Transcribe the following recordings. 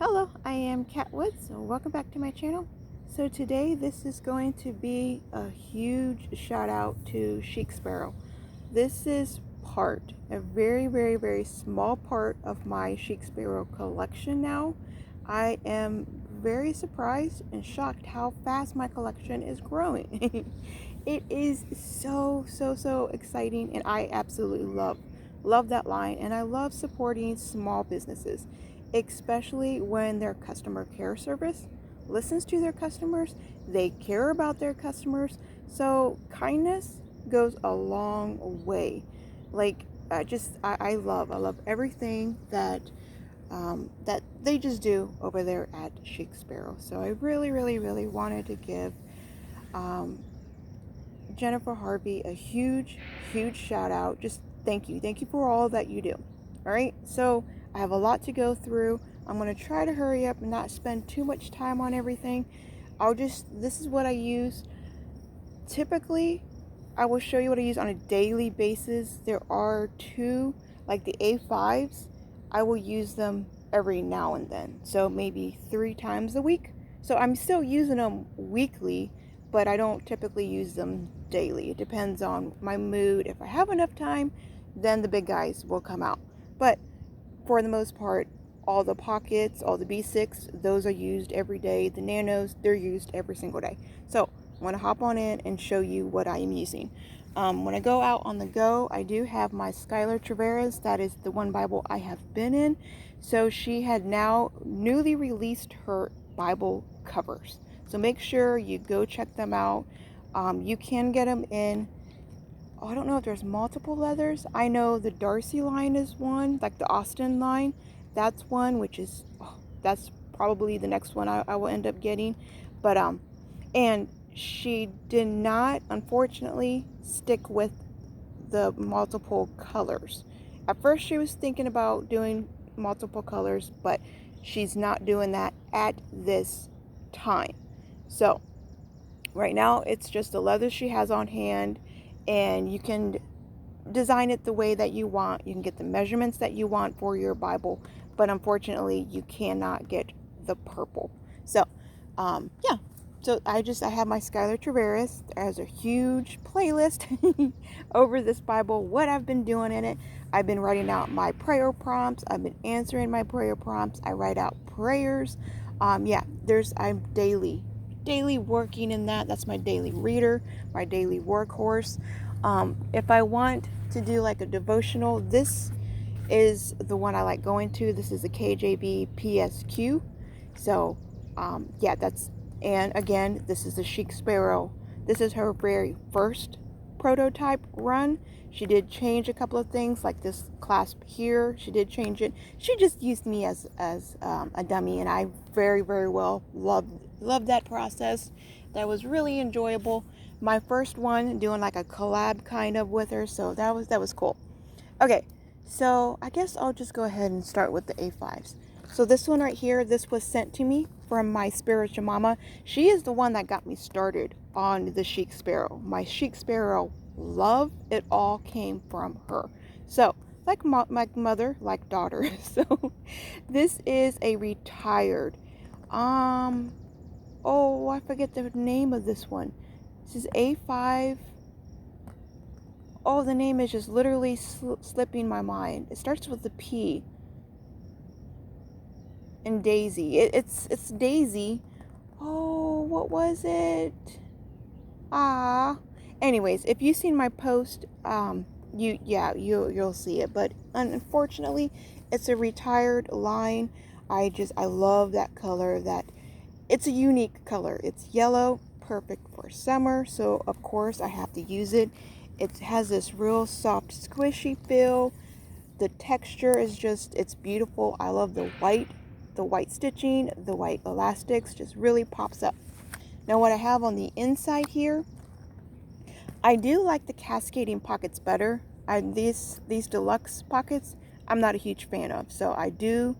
Hello, I am Kat Woods, so welcome back to my channel. So today this is going to be a huge shout out to Chic Sparrow. This is a very small part of my Chic Sparrow collection now. I am very surprised and shocked how fast my collection is growing. It is so exciting, and I absolutely love that line, and I love supporting small businesses, especially when their customer care service listens to their customers. They care about their customers, so kindness goes a long way. Like, I love everything that they just do over there at Chic Sparrow. So I really wanted to give um, Jennifer Harvey a huge shout out. Just thank you for all that you do. All right, so I have a lot to go through. I'm going to try to hurry up and not spend too much time on everything. This is what I use. Typically, I will show you what I use on a daily basis. There are two, like the A5s. I will use them every now and then. So maybe 3 times a week. So I'm still using them weekly, but I don't typically use them daily. It depends on my mood. If I have enough time, then the big guys will come out. But for the most part, all the pockets, all the B6, those are used every day. The nanos, they're used every single day. So I'm going to hop on in and show you what I am using. When I go out on the go, I do have my Skylar Traveras. That is the one Bible I have been in. So she had now newly released her Bible covers. So make sure you go check them out. You can get them in, I don't know if there's multiple leathers. I know the Darcy line is one, like the Austin line. That's one, which is, that's probably the next one I will end up getting. But, and she did not, unfortunately, stick with the multiple colors. At first, she was thinking about doing multiple colors, but she's not doing that at this time. So, right now, it's just the leather she has on hand, and you can design it the way that you want. You can get the measurements that you want for your Bible, but unfortunately, you cannot get the purple. So, yeah. So I have my Skylar Traveras. There's a huge playlist over this Bible, what I've been doing in it. I've been writing out my prayer prompts. I've been answering my prayer prompts. I write out prayers. Yeah, I'm daily working in that. That's my daily reader, my daily workhorse. If I want to do like a devotional, this is the one I like going to. This is a KJV PSQ. So, yeah, and again, this is the Chic Sparrow. This is her very first prototype run. She did change a couple of things, like this clasp here. She did change it. She just used me as a dummy, and I very well loved that process. That was really enjoyable. My first one, doing like a collab kind of with her, so that was cool. Okay, so I guess I'll just go ahead and start with the A5s. So this one right here, this was sent to me from my spiritual mama. She is the one that got me started on the Chic Sparrow. My Chic Sparrow love, it all came from her. So, like my mother, like daughter. So, this is a retired, oh, I forget the name of this one. This is A5. Oh, the name is just literally slipping my mind. It starts with a P. And Daisy. It's Daisy. Oh, what was it? Anyways, if you've seen my post, you'll see it. But unfortunately, it's a retired line. I love that color. It's a unique color. It's yellow, perfect for summer. So of course I have to use it. It has this real soft, squishy feel. The texture is it's beautiful. I love the white stitching, the white elastics just really pops up. Now what I have on the inside here, I do like the cascading pockets better. These deluxe pockets, I'm not a huge fan of. So I do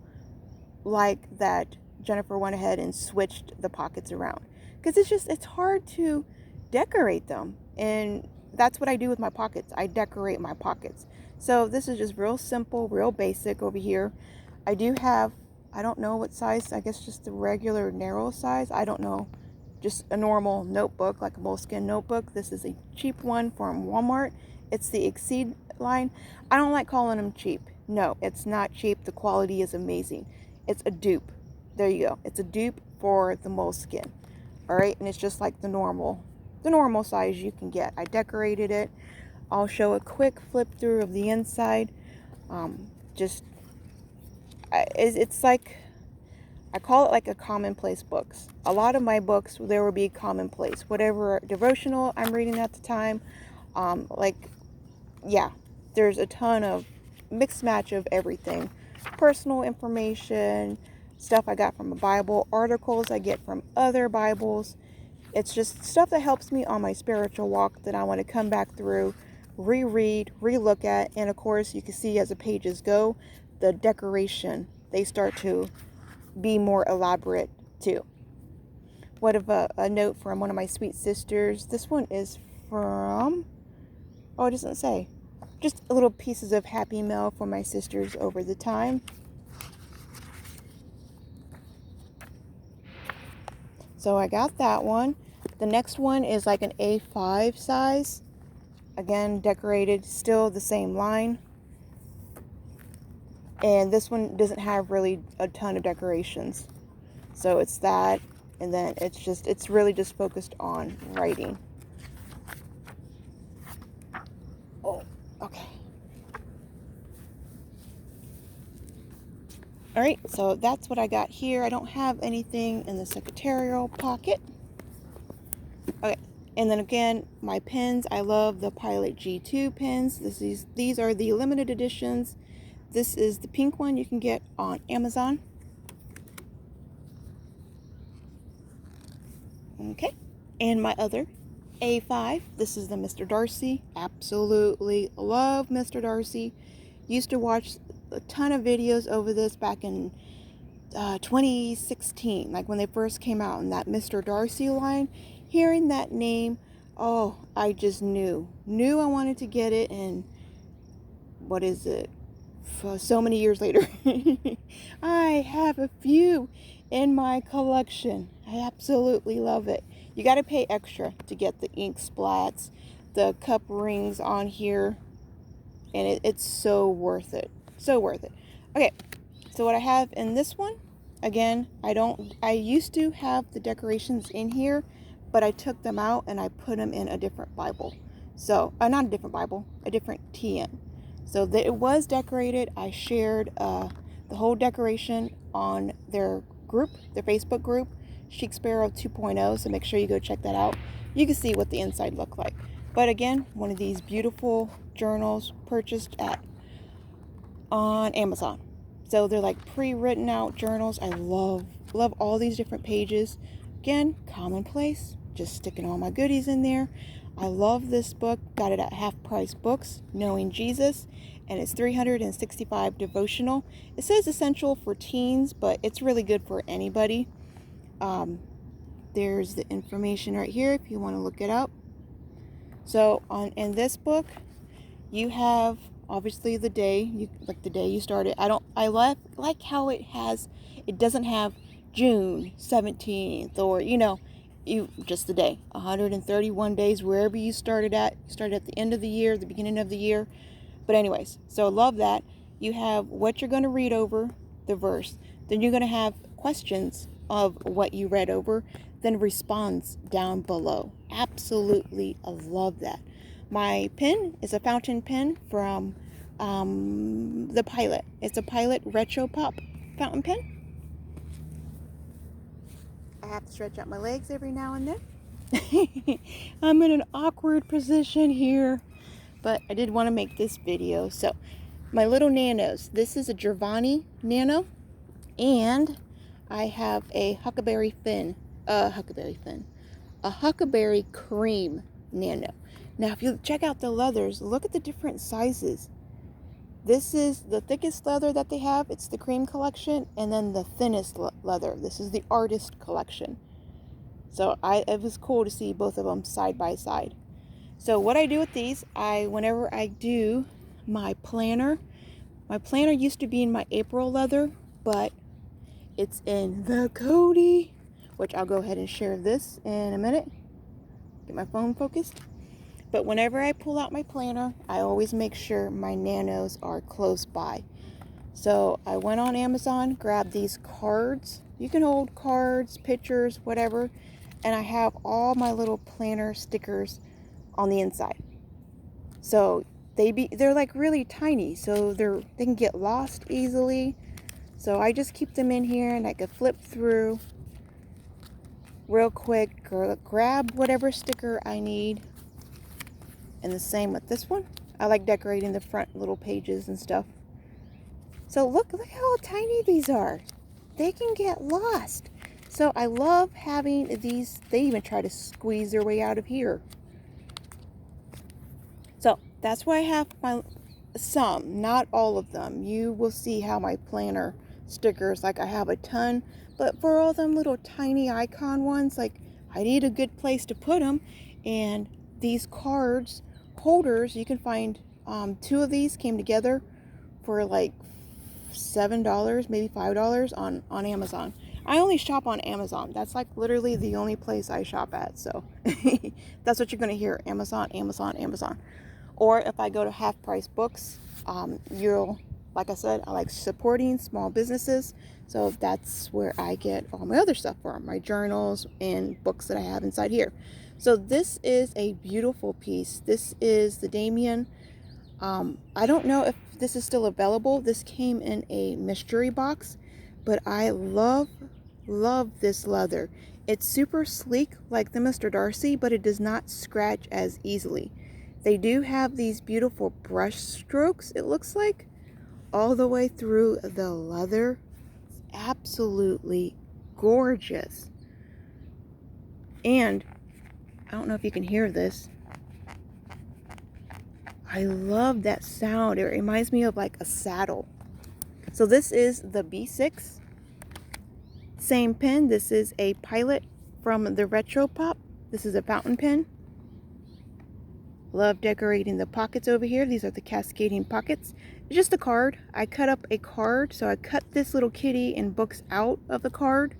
like that Jennifer went ahead and switched the pockets around, because it's hard to decorate them, and that's what I do with my pockets. I decorate my pockets. So this is just real simple, real basic over here. I do have I don't know what size. I guess just the regular narrow size. I don't know. Just a normal notebook, like a moleskin notebook. This is a cheap one from Walmart. It's the Exceed line. I don't like calling them cheap. No, it's not cheap. The quality is amazing. It's a dupe. There you go. It's a dupe for the moleskin. All right, and it's just like the normal size you can get. I decorated it. I'll show a quick flip through of the inside. It's like, I call it like a commonplace books. A lot of my books, there will be commonplace. Whatever devotional I'm reading at the time, yeah, there's a ton of mixed match of everything. Personal information, stuff I got from a Bible, articles I get from other Bibles. It's just stuff that helps me on my spiritual walk that I want to come back through, reread, relook at, and of course you can see as the pages go, the decoration, they start to be more elaborate too. What of a note from one of my sweet sisters. This one is from, oh, it doesn't say. Just a little pieces of happy mail for my sisters over the time. So I got that one. The next one is like an A5 size. Again, decorated, still the same line. And this one doesn't have really a ton of decorations. So it's that, and then it's really just focused on writing. Oh, okay. Alright, so that's what I got here. I don't have anything in the secretarial pocket. Okay, and then again, my pens. I love the Pilot G2 pens. These are the limited editions. This is the pink one you can get on Amazon. Okay, and my other A5. This is the Mr. Darcy. Absolutely love Mr. Darcy. Used to watch a ton of videos over this back in 2016, like when they first came out in that Mr. Darcy line. Hearing that name, oh, I just knew I wanted to get it. And what is it? For so many years later, I have a few in my collection. I absolutely love it. You got to pay extra to get the ink splats, the cup rings on here, and it's so worth it. So worth it. Okay, so what I have in this one, again, I used to have the decorations in here, but I took them out and I put them in a different Bible. So, not a different Bible, a different TN. So it was decorated. I shared the whole decoration on their group, their Facebook group, Chic Sparrow 2.0. So make sure you go check that out. You can see what the inside looked like. But again, one of these beautiful journals purchased on Amazon. So they're like pre-written out journals. I love all these different pages. Again, commonplace. Just sticking all my goodies in there. I love this book. Got it at Half Price Books, Knowing Jesus, and it's 365 devotional. It says essential for teens, but it's really good for anybody. There's the information right here if you want to look it up. So in this book, you have obviously the day, like the day you started. I like how it doesn't have June 17th or just the day. 131 days wherever you started at. You started at the end of the year, the beginning of the year. But anyways, so I love that. You have what you're going to read over, the verse. Then you're going to have questions of what you read over, then response down below. Absolutely, I love that. My pen is a fountain pen from the Pilot. It's a Pilot Retro Pop fountain pen. I have to stretch out my legs every now and then. I'm in an awkward position here, but I did want to make this video. So, my little nanos. This is a Giovanni nano, and I have a Huckleberry Cream nano. Now, if you check out the leathers, look at the different sizes. This is the thickest leather that they have. It's the cream collection, and then the thinnest leather. This is the artist collection. So it was cool to see both of them side by side. So what I do with these, whenever I do my planner used to be in my April leather, but It's in the Kody, which I'll go ahead and share this in a minute. Get my phone focused. But whenever I pull out my planner, I always make sure my nanos are close by. So I went on Amazon, grabbed these cards. You can hold cards, pictures, whatever. And I have all my little planner stickers on the inside. So they're like really tiny, so they can get lost easily. So I just keep them in here, and I can flip through real quick or grab whatever sticker I need. And the same with this one. I like decorating the front little pages and stuff. So look how tiny these are. They can get lost. So I love having these. They even try to squeeze their way out of here. So that's why I have some, not all of them. You will see how my planner stickers, like I have a ton, but for all them little tiny icon ones, like I need a good place to put them. And these cards holders, you can find 2 of these came together for like $7, maybe $5 on Amazon. I only shop on Amazon. That's like literally the only place I shop at. So that's what you're going to hear. Amazon, Amazon, Amazon. Or if I go to Half Price Books, like I said, I like supporting small businesses. So that's where I get all my other stuff from, my journals and books that I have inside here. So this is a beautiful piece. This is the Damien. I don't know if this is still available. This came in a mystery box, but I love this leather. It's super sleek like the Mr. Darcy, but it does not scratch as easily. They do have these beautiful brush strokes, it looks like, all the way through the leather. It's absolutely gorgeous. And I don't know if you can hear this. I love that sound. It reminds me of like a saddle. So this is the B6. Same pen. This is a Pilot from the Retro Pop. This is a fountain pen. Love decorating the pockets over here. These are the cascading pockets. It's just a card. I cut up a card. So I cut this little kitty and books out of the card.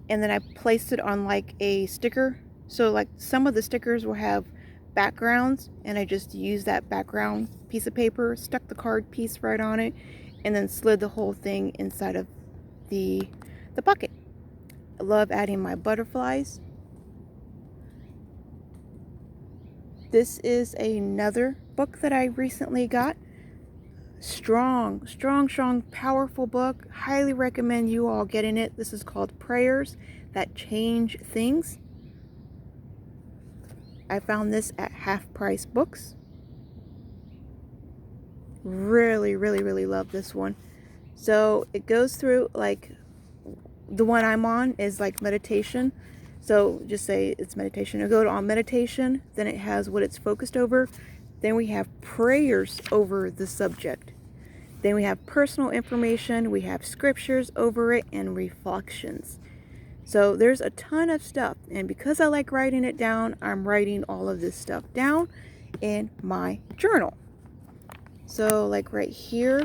And then I placed it on like a sticker. So like some of the stickers will have backgrounds, and I just used that background piece of paper, stuck the card piece right on it, and then slid the whole thing inside of the pocket. I love adding my butterflies. This is another book that I recently got. Strong, powerful book. Highly recommend you all getting it. This is called Prayers That Change Things. I found this at Half Price Books. Really love this one. So it goes through, like, the one I'm on is like meditation. So just say it's meditation. I'll go on meditation, then it has what it's focused over. Then we have prayers over the subject. Then we have personal information, we have scriptures over it, and reflections. So there's a ton of stuff, and because I like writing it down, I'm writing all of this stuff down in my journal. So like right here,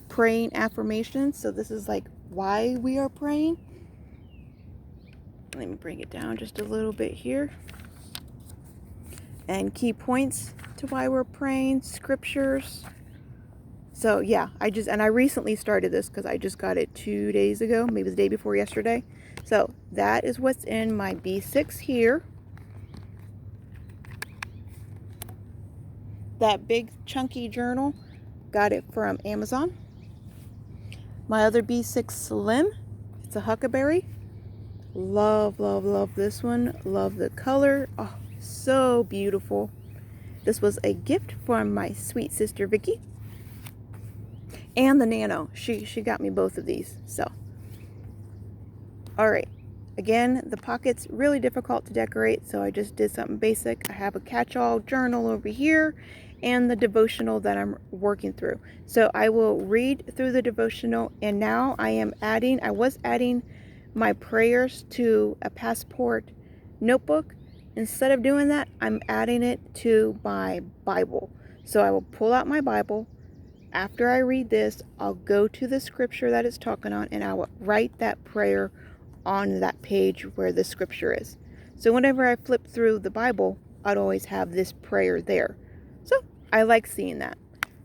praying affirmations. So this is like why we are praying. Let me bring it down just a little bit here. And key points to why we're praying, scriptures. So yeah, I recently started this because I just got it 2 days ago, maybe the day before yesterday. So that is what's in my B6 here. That big chunky journal, got it from Amazon. My other B6 Slim, it's a Huckleberry. Love this one. Love the color. Oh, so beautiful. This was a gift from my sweet sister Vicky. And the Nano. She got me both of these. So, all right. Again, the pocket's really difficult to decorate, so I just did something basic. I have a catch-all journal over here and the devotional that I'm working through. So I will read through the devotional, and now I was adding my prayers to a passport notebook. Instead of doing that, I'm adding it to my Bible. So I will pull out my Bible, after I read this, I'll go to the scripture that it's talking on, and I will write that prayer on that page where the scripture is. So whenever I flip through the Bible, I'd always have this prayer there. So I like seeing that.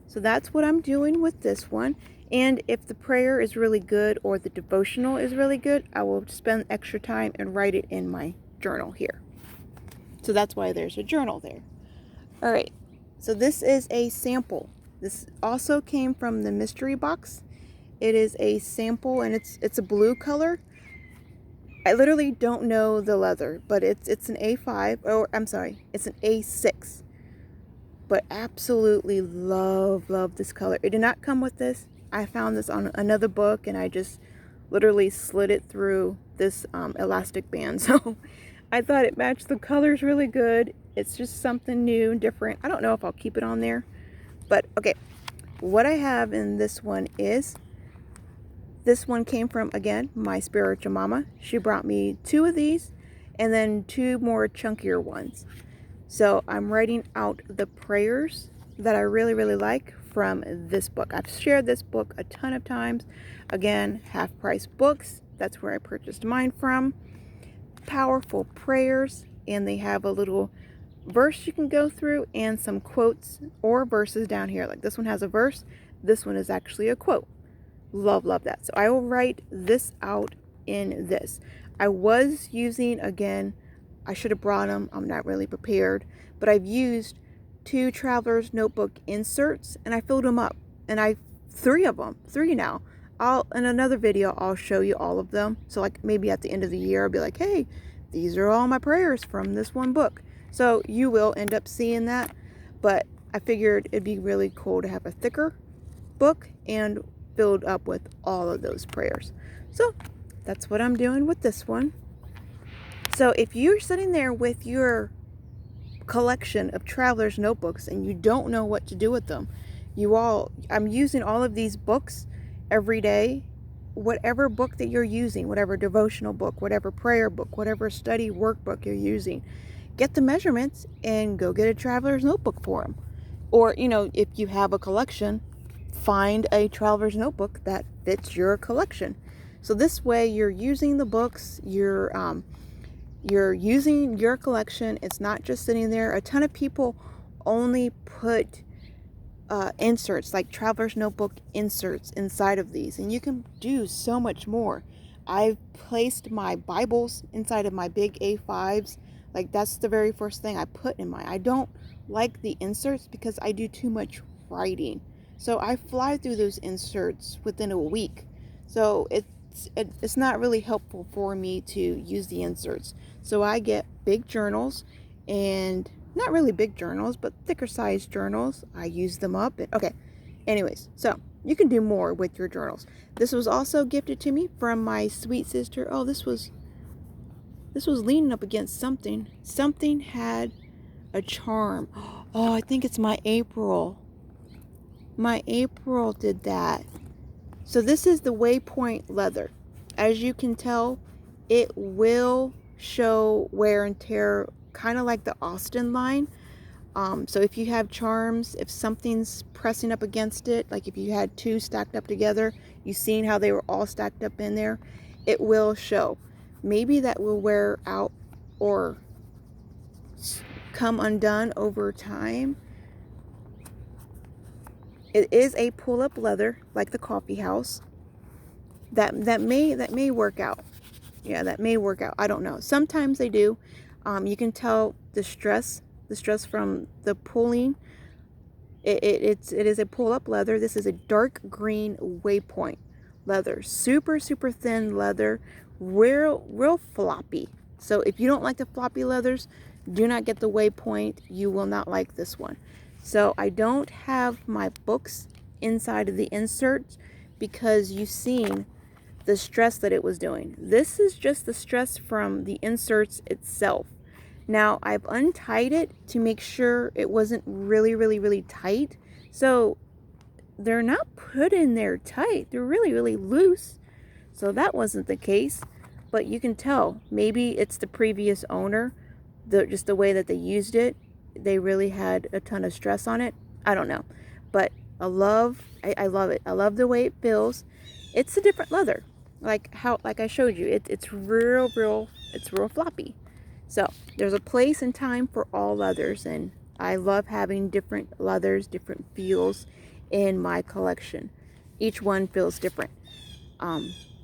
So that's what I'm doing with this one. And if the prayer is really good or the devotional is really good, I will spend extra time and write it in my journal here. So that's why there's a journal there. All right. So this is a sample. This also came from the mystery box. It is a sample, and it's a blue color. I literally don't know the leather, but it's an A5, or I'm sorry, it's an A6. But absolutely love this color. It did not come with this. I found this on another book, and I just literally slid it through this elastic band. So I thought it matched the colors really good. It's just something new and different. I don't know if I'll keep it on there, but okay. What I have in this one is, this one came from, again, my spiritual mama. She brought me 2 of these and then 2 more chunkier ones. So I'm writing out the prayers that I really, really like from this book. I've shared this book a ton of times. Again, Half Price Books. That's where I purchased mine from. Powerful prayers, and they have a little verse you can go through and some quotes or verses down here. Like this one has a verse. This one is actually a quote. Love that. So I will write this out in this. I was using, again, I should have brought them. I'm not really prepared, but I've used 2 Traveler's Notebook inserts, and I filled them up, and I 3 of them, 3 now. In another video, I'll show you all of them. So like maybe at the end of the year, I'll be like, hey, these are all my prayers from this one book. So you will end up seeing that, but I figured it'd be really cool to have a thicker book and filled up with all of those prayers. So that's what I'm doing with this one. So if you're sitting there with your collection of Traveler's Notebooks and you don't know what to do with them, I'm using all of these books every day. Whatever book that you're using, whatever devotional book, whatever prayer book, whatever study workbook you're using, get the measurements and go get a Traveler's Notebook for them. Or, if you have a collection, find a Traveler's Notebook that fits your collection. So this way you're using the books, you're using your collection. It's not just sitting there. A ton of people only put inserts, like Traveler's Notebook inserts inside of these, and you can do so much more. I've placed my Bibles inside of my big A5s. Like that's the very first thing I put in mine. I don't like the inserts because I do too much writing. So I fly through those inserts within a week. So it's not really helpful for me to use the inserts. So I get big journals, and not really big journals, but thicker sized journals. I use them up. Okay. Anyways, so you can do more with your journals. This was also gifted to me from my sweet sister. Oh, this was leaning up against something. Something had a charm. Oh, I think it's my April. My April did that. So this is the Waypoint leather. As you can tell, it will show wear and tear, kind of like the Austin line. So if you have charms, if something's pressing up against it, like if you had 2 stacked up together, you've seen how they were all stacked up in there, it will show. Maybe that will wear out or come undone over time. It is a pull-up leather, like the coffee house. That may work out. Yeah, that may work out. I don't know. Sometimes they do. You can tell the stress from the pulling. It is a pull-up leather. This is a dark green Waypoint leather. Super thin leather. Real floppy. So if you don't like the floppy leathers, do not get the Waypoint. You will not like this one. So I don't have my books inside of the inserts because you've seen the stress that it was doing. This is just the stress from the inserts itself. Now I've untied it to make sure it wasn't really tight. So they're not put in there tight. They're really loose. So that wasn't the case. But you can tell maybe it's the previous owner, just the way that they used it. They really had a ton of stress on it. I don't know. But I love it. I love the way it feels. It's a different leather. Like I showed you. It's real floppy. So there's a place and time for all leathers, and I love having different leathers, different feels in my collection. Each one feels different.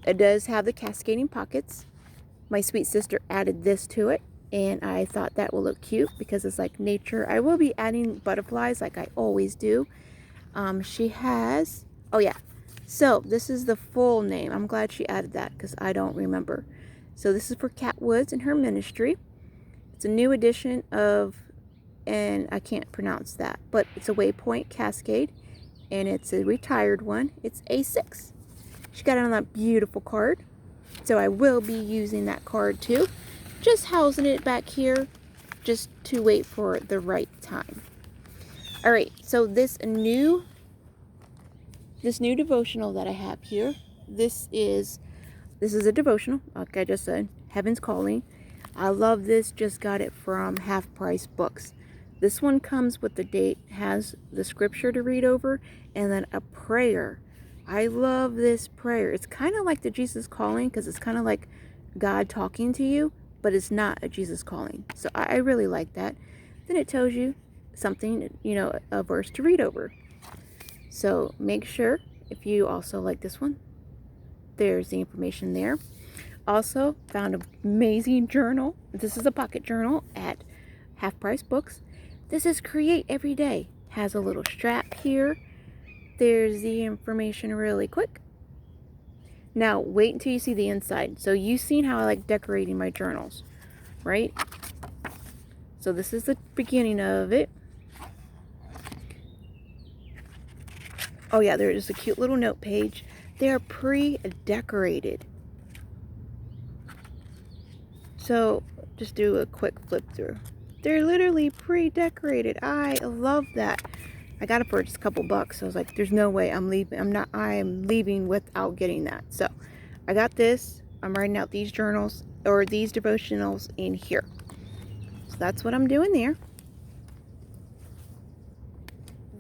It does have the cascading pockets. My sweet sister added this to it, and I thought that will look cute because it's like nature. I will be adding butterflies like I always do. She has, oh yeah, so this is the full name. I'm glad she added that because I don't remember. So this is for Cat Woods and her ministry. It's a new edition of, and I can't pronounce that, but it's a Waypoint Cascade, and it's a retired one. It's A6. She got it on that beautiful card. So I will be using that card too. Just housing it back here just to wait for the right time. Alright, so this new devotional that I have here, this is a devotional, like I just said, Heaven's Calling. I love this, just got it from Half Price Books. This one comes with the date, has the scripture to read over, and then a prayer. I love this prayer. It's kind of like the Jesus Calling, because it's kind of like God talking to you, but it's not a Jesus Calling. So I really like that. Then it tells you something, a verse to read over. So make sure, if you also like this one, there's the information there. Also found an amazing journal. This is a pocket journal at Half Price Books. This is Create Every Day. Has a little strap here. There's the information really quick. Now wait until you see the inside. So you've seen how I like decorating my journals, right? So this is the beginning of it. Oh yeah, there's a cute little note page. They are pre-decorated. So just do a quick flip through. They're literally pre-decorated. I love that. I got it for just a couple bucks. So I was like, there's no way I'm leaving. I am leaving without getting that. So I got this. I'm writing out these journals or these devotionals in here. So that's what I'm doing there.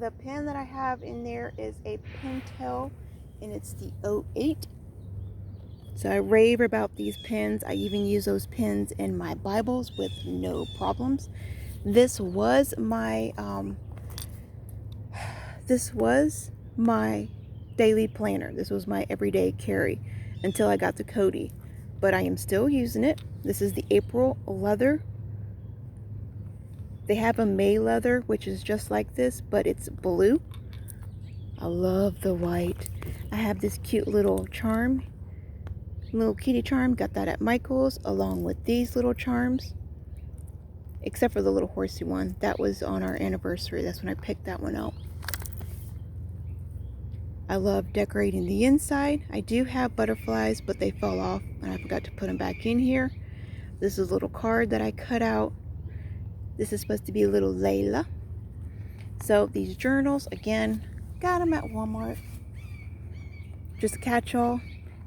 The pen that I have in there is a Pentel, and it's the 08. So I rave about these pens. I even use those pens in my Bibles with no problems. This was my daily planner. This was my everyday carry until I got the Kody, but I am still using it. This is the April leather. They have a May leather, which is just like this, but it's blue. I love the white. I have this cute little charm, little kitty charm. Got that at Michael's, along with these little charms. Except for the little horsey one. That was on our anniversary. That's when I picked that one out. I love decorating the inside. I do have butterflies, but they fell off, and I forgot to put them back in here. This is a little card that I cut out. This is supposed to be a little Layla. So these journals, again, got them at Walmart. Just a catch-all.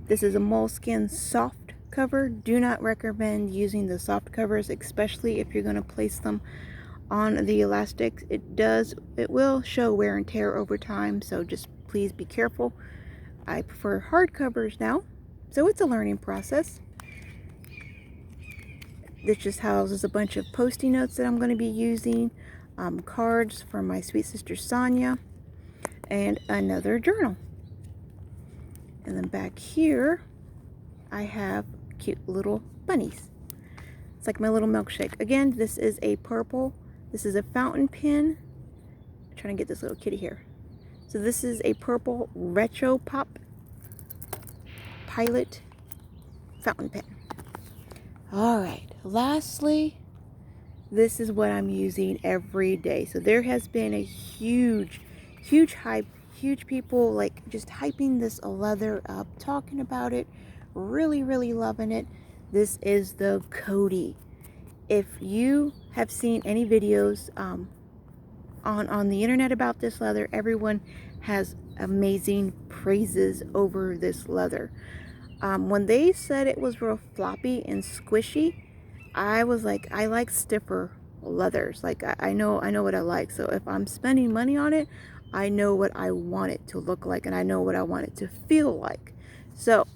This is a moleskin soft cover. Do not recommend using the soft covers, especially if you're going to place them on the elastics. It will show wear and tear over time, so just please be careful. I prefer hard covers now, so it's a learning process. This just houses a bunch of Post-it notes that I'm going to be using, cards from my sweet sister Sonia, and another journal. And then back here, I have cute little bunnies. It's like my little milkshake. Again, this is a purple. This is a fountain pen. I'm trying to get this little kitty here. So this is a purple Retro Pop Pilot fountain pen. Alright, lastly, this is what I'm using every day. So there has been a huge hype, huge people like just hyping this leather up, talking about it, really loving it. This is the Kody. If you have seen any videos on the internet about this leather, everyone has amazing praises over this leather. When they said it was real floppy and squishy, I was like, I like stiffer leathers. Like I know what I like. So if I'm spending money on it, I know what I want it to look like, and I know what I want it to feel like. So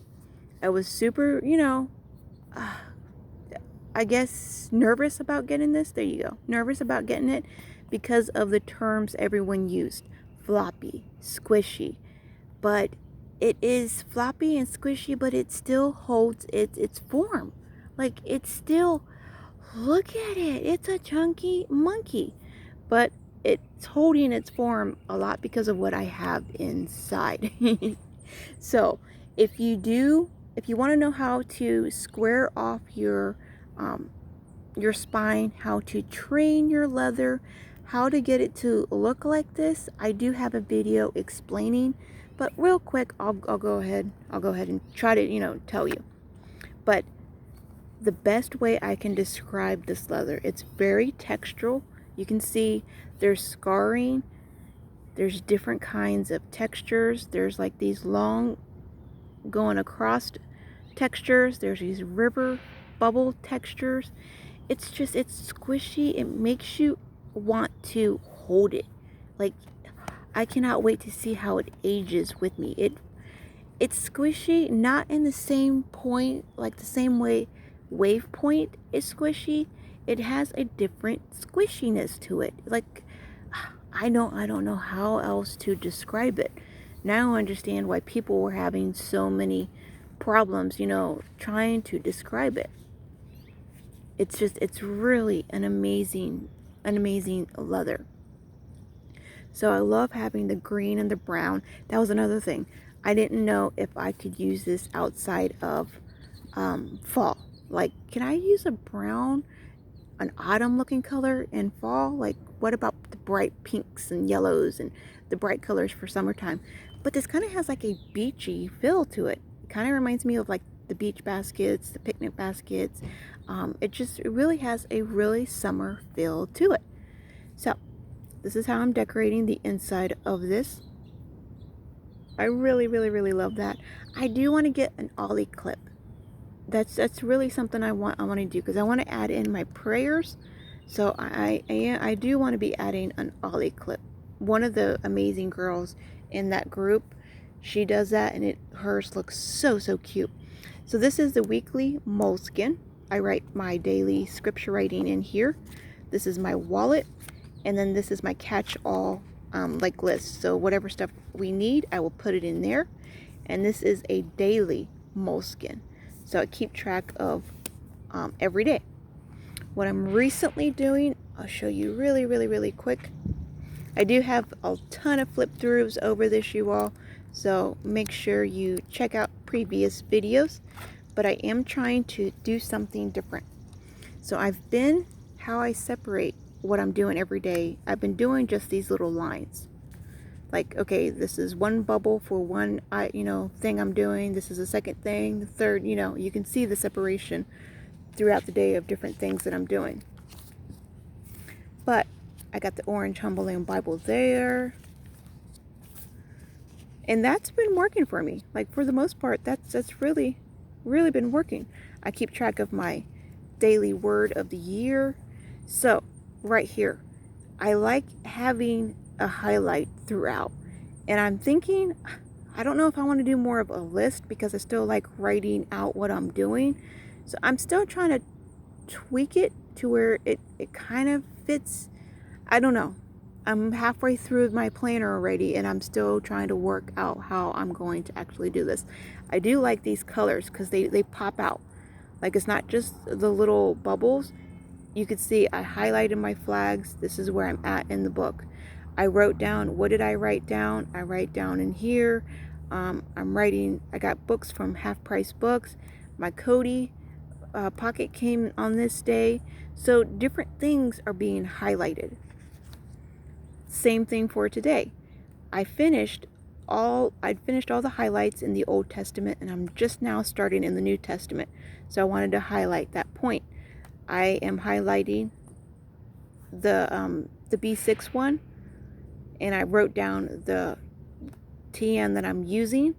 I was super, I guess nervous about getting this. There you go. Nervous about getting it because of the terms everyone used. Floppy, squishy. But it is floppy and squishy, but it still holds its form. Like, it's still, look at it. It's a chunky monkey. But it's holding its form a lot because of what I have inside. So if you want to know how to square off your spine, how to train your leather, how to get it to look like this, I do have a video explaining. But real quick, I'll go ahead and try to tell you. But the best way I can describe this leather, it's very textural. You can see there's scarring. There's different kinds of textures. There's like these long going across textures. There's these river bubble textures. It's squishy. It makes you want to hold it. Like, I cannot wait to see how it ages with me. It's squishy, not in the same point, like the same way Wave Point is squishy. It has a different squishiness to it. Like, I don't know how else to describe it. Now I understand why people were having so many problems, trying to describe it. It's really an amazing leather. So I love having the green and the brown. That was another thing. I didn't know if I could use this outside of fall. Like, can I use a brown, an autumn looking color in fall? Like, what about the bright pinks and yellows and the bright colors for summertime? But this kind of has like a beachy feel to it. It kind of reminds me of like the beach baskets, the picnic baskets. It really has a really summer feel to it. So this is how I'm decorating the inside of this. I really love that. I do want to get an ollie clip. That's really something I want to do, because I want to add in my prayers. So I do want to be adding an ollie clip. One of the amazing girls in that group, she does that, and hers looks so cute. So this is the weekly moleskin. I write my daily scripture writing in here. This is my wallet, and then this is my catch-all like list. So whatever stuff we need, I will put it in there. And this is a daily moleskin. So I keep track of every day. What I'm recently doing, I'll show you really quick. I do have a ton of flip throughs over this, you all. So make sure you check out previous videos. But I am trying to do something different. So how I separate what I'm doing every day, I've been doing just these little lines. Like, okay, this is one bubble for one thing I'm doing. This is the second thing, the third, you can see the separation throughout the day of different things that I'm doing. But I got the orange Humbling Bible there. And that's been working for me. Like, for the most part, that's really been working. I keep track of my daily word of the year. So right here, I like having a highlight throughout. And I'm thinking, I don't know if I want to do more of a list, because I still like writing out what I'm doing. So I'm still trying to tweak it to where it kind of fits. I don't know. I'm halfway through my planner already, and I'm still trying to work out how I'm going to actually do this. I do like these colors because they pop out. Like, it's not just the little bubbles. You can see I highlighted my flags. This is where I'm at in the book. I wrote down, what did I write down? I write down in here. I got books from Half Price Books. My Kody pocket came on this day. So different things are being highlighted. Same thing for today. I'd finished all the highlights in the Old Testament, and I'm just now starting in the New Testament. So I wanted to highlight that point. I am highlighting the B6 one, and I wrote down the TN that I'm using.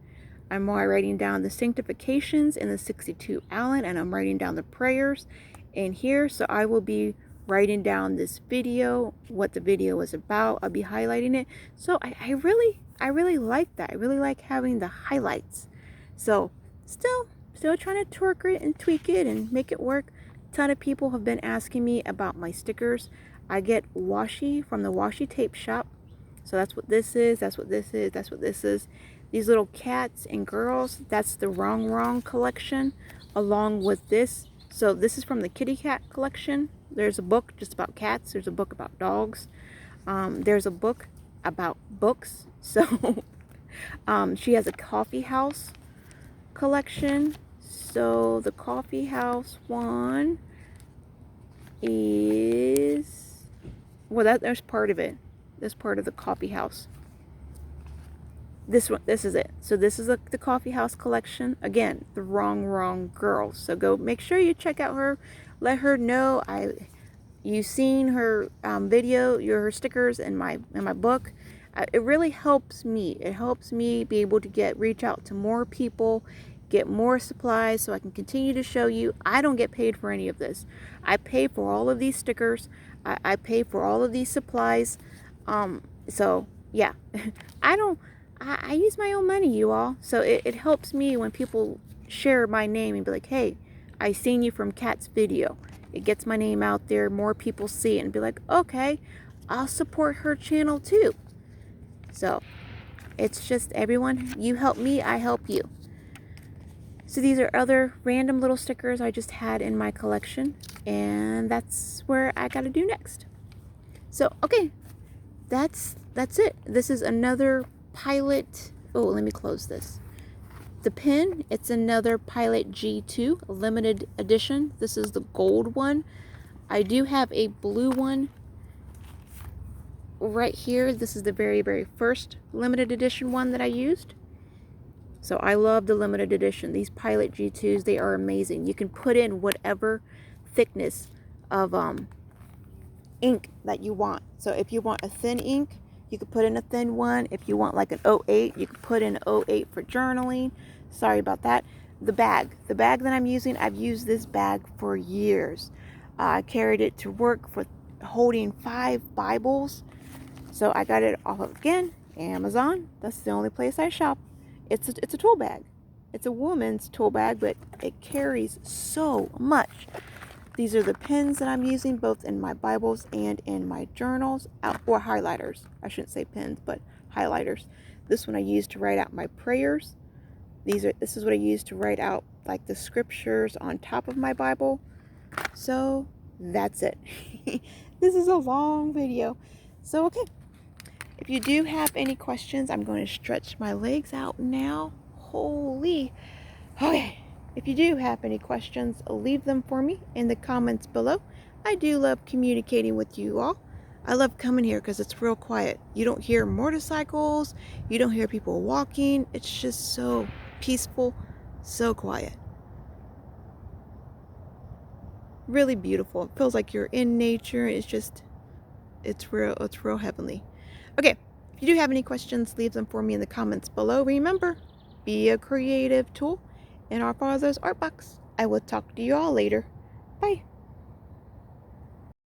I'm writing down the sanctifications in the 62 Allen, and I'm writing down the prayers in here. So I will be writing down this video, what the video was about. I'll be highlighting it. So I really like that. I really like having the highlights. So still trying to twerk it and tweak it and make it work. A ton of people have been asking me about my stickers. I get washi from the washi tape shop. So that's what this is, that's what this is, that's what this is. These little cats and girls, that's the Wrong collection, along with this. So this is from the kitty cat collection. There's a book just about cats. There's a book about dogs. There's a book about books. So she has a coffee house collection. So the coffee house one is, well, there's part of it. This part of the coffee house. This one, this is it. So this is the coffee house collection. Again, the wrong girl. So go make sure you check out her. Let her know you've seen her video, her stickers in my book. It really helps me. It helps me be able to reach out to more people, get more supplies, so I can continue to show you. I don't get paid for any of this. I pay for all of these stickers. I pay for all of these supplies. So yeah, I use my own money, you all. So it helps me when people share my name and be like, hey, I seen you from Kat's video. It gets my name out there, more people see it and be like, okay, I'll support her channel too. So it's just everyone, you help me, I help you. So these are other random little stickers I just had in my collection, and that's where I gotta do next. So okay, that's it. This is another Pilot. Oh, let me close this. The pin, it's another Pilot G2 limited edition. This is the gold one. I do have a blue one right here. This is the very first limited edition one that I used. So I love the limited edition. These Pilot G2s, they are amazing. You can put in whatever thickness of ink that you want. So if you want a thin ink, you could put in a thin one. If you want like an 08, you could put in 08 for journaling. Sorry about that. The bag that I'm using, I've used this bag for years. I carried it to work for holding 5 Bibles. So I got it off of, again, Amazon. That's the only place I shop. It's a tool bag. It's a woman's tool bag, but it carries so much. These are the pens that I'm using both in my Bibles and in my journals, or highlighters. I shouldn't say pens, but highlighters. This one I use to write out my prayers. This is what I use to write out like the scriptures on top of my Bible. So that's it. This is a long video. So okay. If you do have any questions, I'm going to stretch my legs out now. Holy. Okay. If you do have any questions, leave them for me in the comments below. I do love communicating with you all. I love coming here because it's real quiet. You don't hear motorcycles. You don't hear people walking. It's just so peaceful, so quiet. Really beautiful. It feels like you're in nature. It's real heavenly. Okay, if you do have any questions, leave them for me in the comments below. Remember, be a creative tool in our Father's art box. I will talk to you all later. Bye.